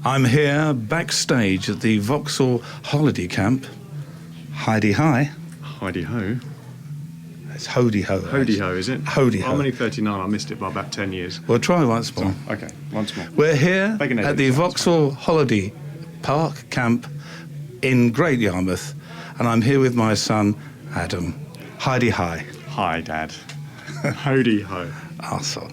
I'm here backstage at the Vauxhall holiday camp. Heidi hi. Heidi ho. It's Hody ho. Hody ho, is it? Hody ho. I'm only 39. I missed it by about 10 years. Well, try once more. Okay, once more. We're here at the Vauxhall holiday park camp in Great Yarmouth, and I'm here with my son Adam. Heidi hi. Hi, Dad. Hody ho. Awesome.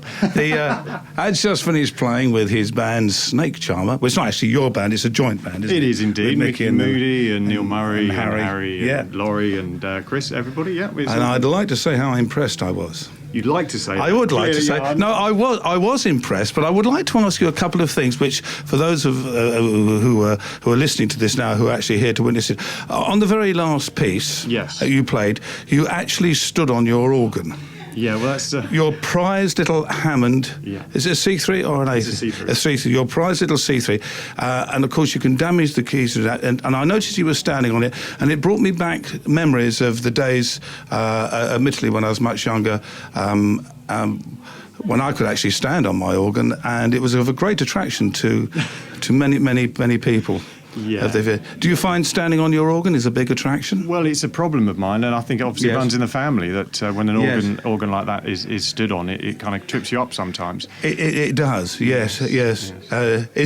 Ad's just finished playing with his band Snake Charmer. Well, it's not actually your band, it's a joint band, isn't it? It is indeed. With Mickey Moody and Neil Murray and Harry yeah. and Laurie and Chris, everybody, yeah. And I'd like to say how impressed I was. You'd like to say that. I would like to say. No, I was impressed, but I would like to ask you a couple of things, which, for those of who are listening to this now, who are actually here to witness it, on the very last piece you played, you actually stood on your organ. Yeah, well, that's... your prized little Hammond. Yeah. Is it a C3 or an A3? It's a C3. A C3. Your prized little C3. And, of course, you can damage the keys to that. And I noticed you were standing on it, and it brought me back memories of the days, admittedly, when I was much younger, when I could actually stand on my organ, and it was of a great attraction to many people. Yeah. Do you find standing on your organ is a big attraction? Well, it's a problem of mine, and I think it obviously runs in the family that when an organ like that is stood on, it kind of trips you up sometimes. It does, yes. Is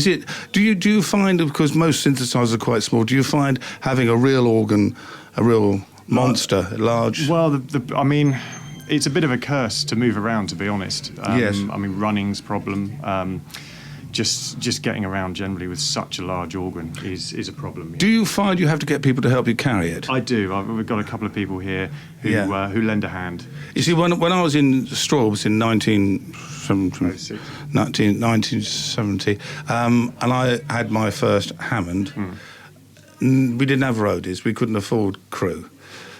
it? Do you find, because most synthesizers are quite small, do you find having a real organ, a real monster, large? Well, I mean, it's a bit of a curse to move around, to be honest. Yes. I mean, running's a problem. Just getting around generally with such a large organ is a problem. Yeah. Do you find you have to get people to help you carry it? I do. We've got a couple of people here who lend a hand. You see, when I was in Straubs in 1970, and I had my first Hammond, we didn't have roadies. We couldn't afford crew.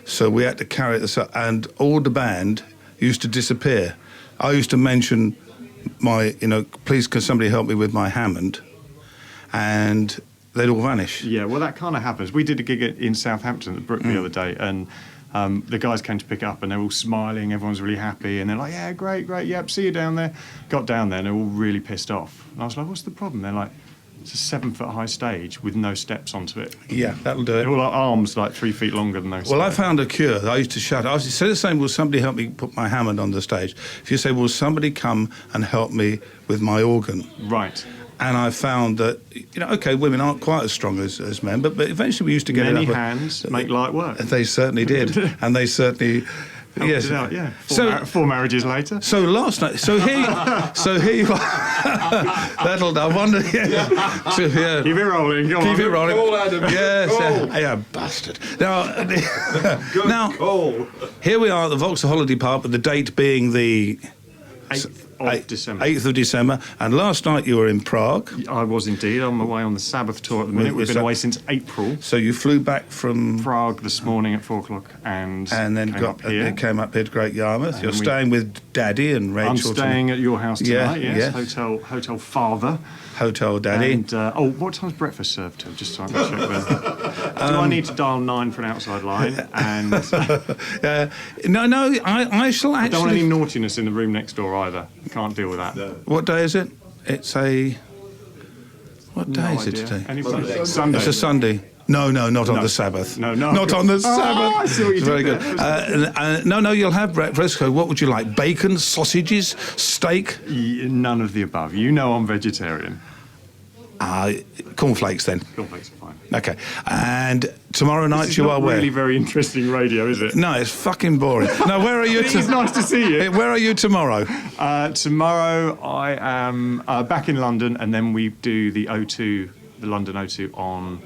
So we had to carry it, and all the band used to disappear. I used to mention please can somebody help me with my Hammond, and they'd all vanish. Yeah, well, that kind of happens. We did a gig in Southampton at Brook the other day, and the guys came to pick it up, and they're all smiling, everyone's really happy, and they're like, yeah, great, yep, see you down there. Got down there, and they're all really pissed off. And I was like, what's the problem? They're like, it's a 7-foot-high stage with no steps onto it. Yeah, that'll do it. All our arms like 3 feet longer than those. Well, I found a cure. I used to shout. I was instead of saying, will somebody help me put my Hammond on the stage? If you say, will somebody come and help me with my organ? Right. And I found that, women aren't quite as strong as men, but eventually we used to get Many it up. hands make light work. They certainly did. And they certainly... Yes. Out, yeah. Four marriages later. So last night. So here you are. That'll. I wonder. Yeah. So, yeah. Keep it rolling. Keep it rolling. Call, Adam. Yes. Call. Yeah, bastard. Now, here we are at the Vauxhall Holiday Park, with the date being the 8th of December. 8th of December. And last night you were in Prague. I was indeed. I'm away on the Sabbath tour at the minute. We've been away since April. So you flew back from Prague this morning at 4 o'clock and then came up here to Great Yarmouth. You're staying with Daddy and Rachel. I'm staying at your house tonight, yes. Yeah. Hotel Father. Hotel Daddy. And, what time's breakfast served till? Just so I can check there. Do I need to dial 9 for an outside line? And no, I shall actually... I don't want any naughtiness in the room next door either. Can't deal with that. No. What day is it? It's a... What day is it today? Sunday. It's a Sunday. No, not on the Sabbath. No. Not on the Sabbath. I see what you did. Very good. No, you'll have breakfast. So what would you like? Bacon, sausages, steak? None of the above. You know I'm vegetarian. Cornflakes then. Cornflakes are fine. Okay. And tomorrow night you are where? This is not really very interesting radio, is it? No, it's fucking boring. No, where are you? It's nice to see you. Where are you tomorrow? Tomorrow I am back in London, and then we do the O2, the London O2 on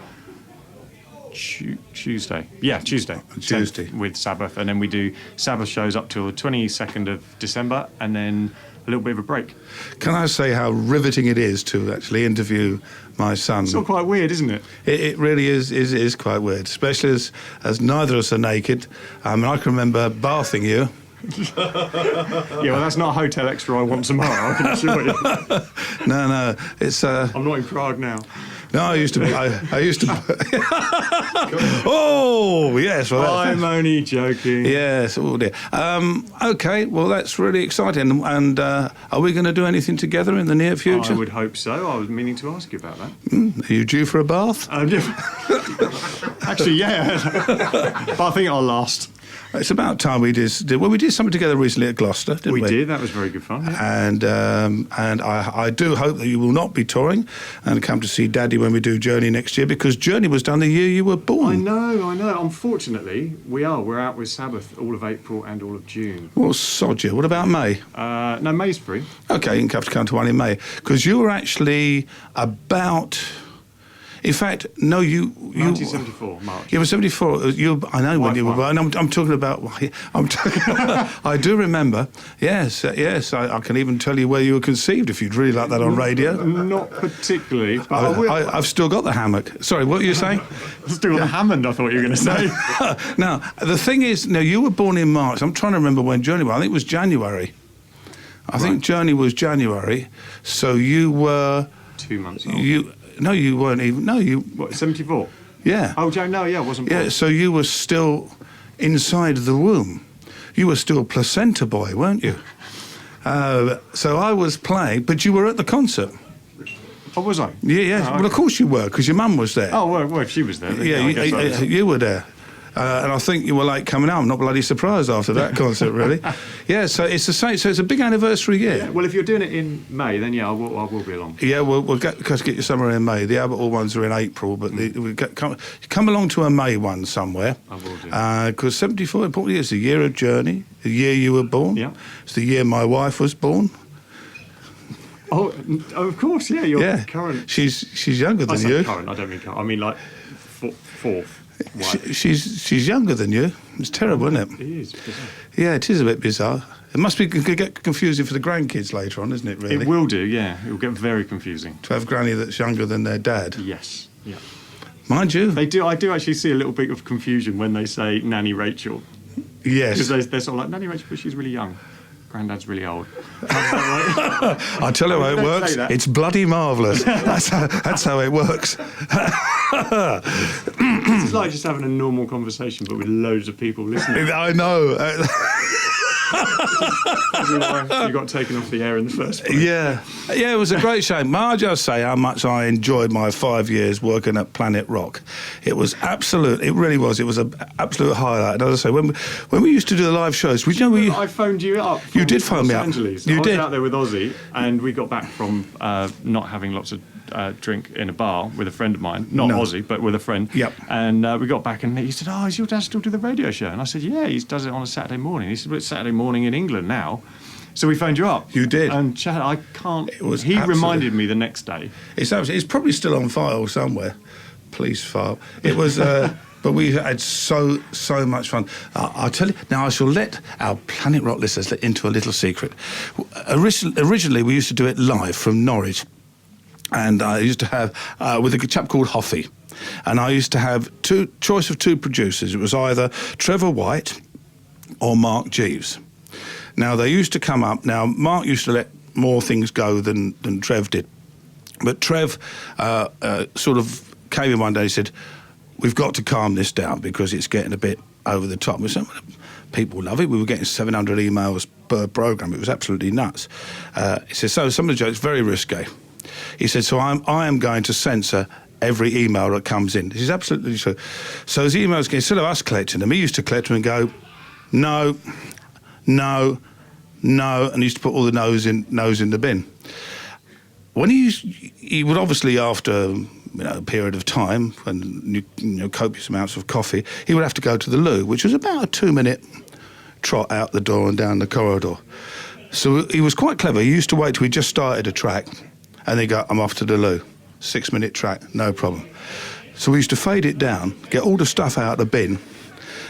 Tuesday. Yeah, Tuesday. With Sabbath, and then we do Sabbath shows up till the 22nd of December, and then a little bit of a break. Can I say how riveting it is to actually interview my son? It's all quite weird, isn't it? It really is quite weird, especially as neither of us are naked. I can remember bathing you. Yeah, well, that's not a hotel extra I want tomorrow, I can assure you. No, it's... I'm not in Prague now. No, I used to. I used to. Oh yes. Well, I'm only joking. yes. Oh dear. Okay. Well, that's really exciting. And are we going to do anything together in the near future? I would hope so. I was meaning to ask you about that. Are you due for a bath? Actually, yeah. But I think I'll last. It's about time we did. Well, we did something together recently at Gloucester, didn't we? We did. That was very good fun. Yeah. And I do hope that you will not be touring and come to see Daddy when we do Journey next year, because Journey was done the year you were born. I know. Unfortunately, we're out with Sabbath all of April and all of June. Well, sod you. What about May? No, May's free. Okay, you can have to come to one in May, because you were actually about. In fact, no, you 1974, March. You were 74. I know when you were born. I'm talking about. I do remember. Yes. I can even tell you where you were conceived if you'd really like that on radio. Not particularly, but I've still got the hammock. Sorry, what were you saying? Still got the Hammond, I thought you were going to say. Now, the thing is, you were born in March. I'm trying to remember when Journey was. I think it was January. I think Journey was January. So you were 2 months old. No, you weren't even. No, you. What, 74? Yeah. Oh, no, yeah, I wasn't born. Yeah, so you were still inside the womb. You were still placenta boy, weren't you? So I was playing, but you were at the concert. Oh, was I? Yeah. Oh, Well, of course you were, because your mum was there. Oh, well, if she was there. Then Yeah, you were there. And I think you were late coming out. I'm not bloody surprised after that concert, really. Yeah, so it's the same. So it's a big anniversary year. Yeah, well, if you're doing it in May, then I will be along. Yeah, we'll get you somewhere in May. The Albert Hall ones are in April, but come along to a May one somewhere. I will do. Because 74, importantly, it's the year of Journey, the year you were born. Yeah. It's the year my wife was born. Oh, of course, yeah. You're current. She's younger than I say you. current. I don't mean current. I mean like fourth. She's younger than you. It's terrible, isn't it? It is bizarre. Yeah, it is a bit bizarre. It must be get confusing for the grandkids later on, isn't it? Really, It will do. Yeah, it will get very confusing. to have granny that's younger than their dad. Yes. Yeah. Mind you. They do. I do actually see a little bit of confusion when they say Nanny Rachel, Yes. because they're sort of like Nanny Rachel, but she's really young. Granddad's really old. Right? I'll tell you how it Don't works. say that. It's bloody marvellous. That's how it works. This is like just having a normal conversation, but with loads of people listening. I know. You got taken off the air in the first place. Yeah, it was a great shame. May I just say how much I enjoyed my 5 years working at Planet Rock. It was absolute. It really was. It was an absolute highlight. And as I say, when we used to do the live shows, I phoned you up. You did phone me up. Los Angeles. You I did. was out there with Ozzy, and we got back from not having lots of drink in a bar with a friend of mine. Not Ozzy, but with a friend. Yep. And we got back, and he said, "Oh, is your dad still do the radio show?" And I said, "Yeah, he does it on a Saturday morning." He said, "Well, it's Saturday morning in England now." So we phoned you up. You did. And chat. I can't. It was he absolute- reminded me the next day. It's probably still on file somewhere. Police file. It was. But we had so much fun. I'll tell you now. I shall let our Planet Rock listeners into a little secret. Originally, we used to do it live from Norwich, and I used to have with a chap called Hoffy, and I used to have choice of two producers. It was either Trevor White or Mark Jeeves. Now they used to come up. Now Mark used to let more things go than Trev did, but Trev sort of came in one day and said, "We've got to calm this down because it's getting a bit over the top." We said, people love it. We were getting 700 emails per programme. It was absolutely nuts. He said, so some of the jokes very risque. He said, so I am going to censor every email that comes in. This is absolutely true. So as emails came, instead of us collecting them, he used to collect them and go, no, and he used to put all the no's in the bin. When he would obviously, after a period of time, when copious amounts of coffee, he would have to go to the loo, which was about a 2-minute trot out the door and down the corridor. So he was quite clever. He used to wait till we just started a track, and then go, "I'm off to the loo." 6-minute track, no problem. So we used to fade it down, get all the stuff out of the bin,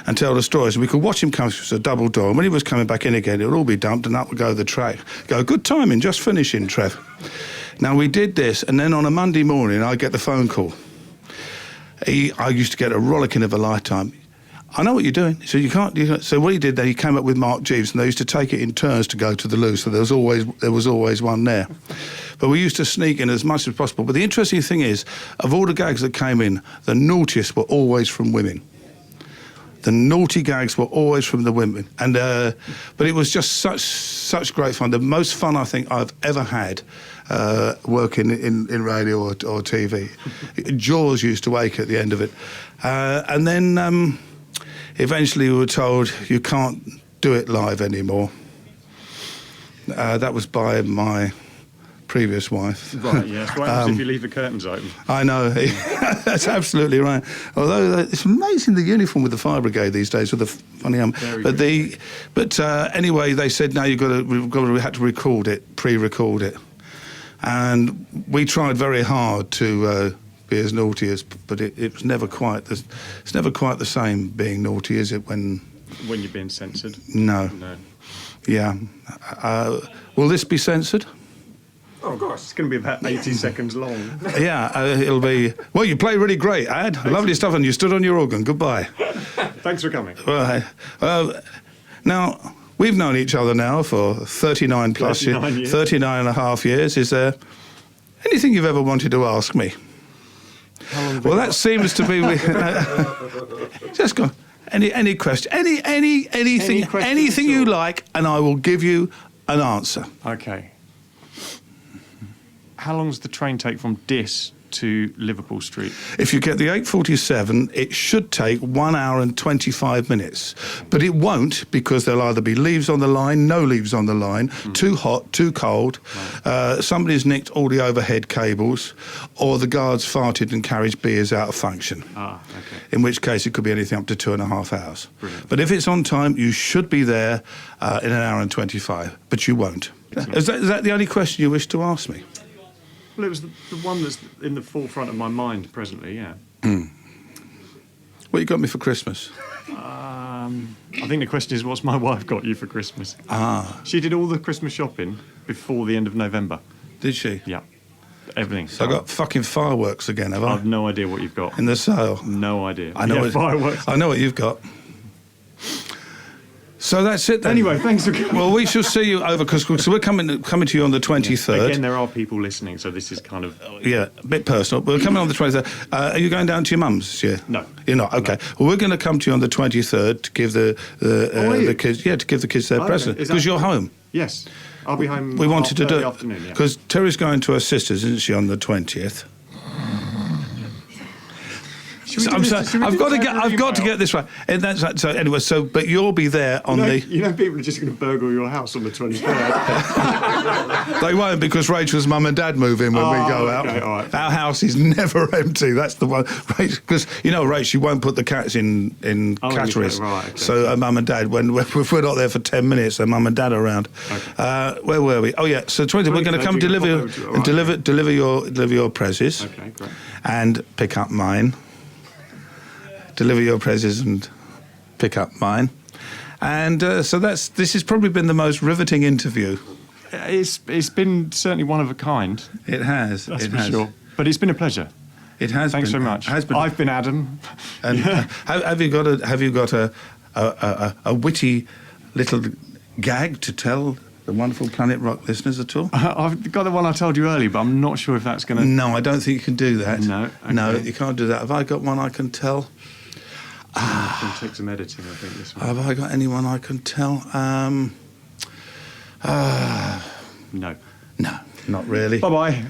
and tell the stories. And we could watch him come through the double door, and when he was coming back in again, it would all be dumped, and up would go the track. Go, "Good timing, just finishing, Trev." Now, we did this, and then on a Monday morning, I get the phone call. I used to get a rollicking of a lifetime. "I know what you're doing." So you can't. So what he did then, he came up with Mark Jeeves, and they used to take it in turns to go to the loo. So there was always one there. But we used to sneak in as much as possible. But the interesting thing is, of all the gags that came in, the naughtiest were always from women. The naughty gags were always from the women, and but it was just such great fun. The most fun I think I've ever had working in radio or TV. Jaws used to wake at the end of it, and then eventually we were told you can't do it live anymore. That was by my previous wife. Right, yes. What happens if you leave the curtains open? I know. That's absolutely right. Although it's amazing the uniform with the fire brigade these days with the funny But anyway, they said no, we had to record it, pre-record it, and we tried very hard to be as naughty as, but it was never quite. It's never quite the same being naughty, is it? When you're being censored. No. Yeah. Will this be censored? Oh, of course. It's going to be about 80 seconds long. Yeah, it'll be... Well, you play really great, Ad. Lovely stuff, and you stood on your organ. Goodbye. Thanks for coming. Right. Now, we've known each other now for 39 plus 39 years. 39 and a half years. Is there anything you've ever wanted to ask me? How long have Well, we that got? seems to be... Just go... Any question, anything questions you at all? like, and I will give you an answer. Okay. How long does the train take from Diss to Liverpool Street? If you get the 8:47, it should take 1 hour and 25 minutes. But it won't, because there'll either be leaves on the line, no leaves on the line, too hot, too cold, somebody's nicked all the overhead cables, or the guards farted and carriage B is out of function. Ah, okay. In which case it could be anything up to 2.5 hours. Brilliant. But if it's on time, you should be there in 1 hour and 25, but you won't. Is that the only question you wish to ask me? Well, it was the one that's in the forefront of my mind presently, yeah. What you got me for Christmas? I think the question is, what's my wife got you for Christmas? Ah, She did all the Christmas shopping before the end of November. did she? Yeah. Everything. So I got fucking fireworks again, have I? I've no idea what you've got. In the sale. No idea. I know Yeah, what, fireworks. I know what you've got. So that's it then. Anyway, thanks for coming. Well, we shall see you over, because we're coming to you on the 23rd. Again, there are people listening, so this is kind of... Yeah, a bit personal. But we're coming on the 23rd. Are you going down to your mum's this year? No. You're not? Okay. Well, we're going to come to you on the 23rd to give the kids... Yeah, to give the kids their okay. present. Is that- Because you're home. Yes. I'll be home We wanted to do the it. afternoon, yeah. Because Terry's going to her sister's, isn't she, on the 20th? So I've got to get this right. And that's right. So anyway, but you'll be there on the... You know people are just going to burgle your house on the 23rd. They won't, because Rachel's mum and dad move in when we go out. okay, all right. Our house is never empty. That's the one. Because Rachel won't put the cats in catteries. right, okay. So her mum and dad, if we're not there for 10 minutes, her mum and dad are around. Okay. Where were we? Oh yeah. So 20. We're going to come deliver your prezzies. Okay, great. And pick up mine. Deliver your prezzies and pick up mine. And so this has probably been the most riveting interview. It's been certainly one of a kind. It has. That's it for has. sure. But it's been a pleasure. It has. Thanks been, so much. Has been. I've been Adam. And have you got a witty little gag to tell the wonderful Planet Rock listeners at all? I've got the one I told you earlier, but I'm not sure if that's going to... No, I don't think you can do that. No, okay. No, you can't do that. Have I got one I can tell? It's going to take some editing, I think, this one. Have I got anyone I can tell? No. No, not really. Bye-bye.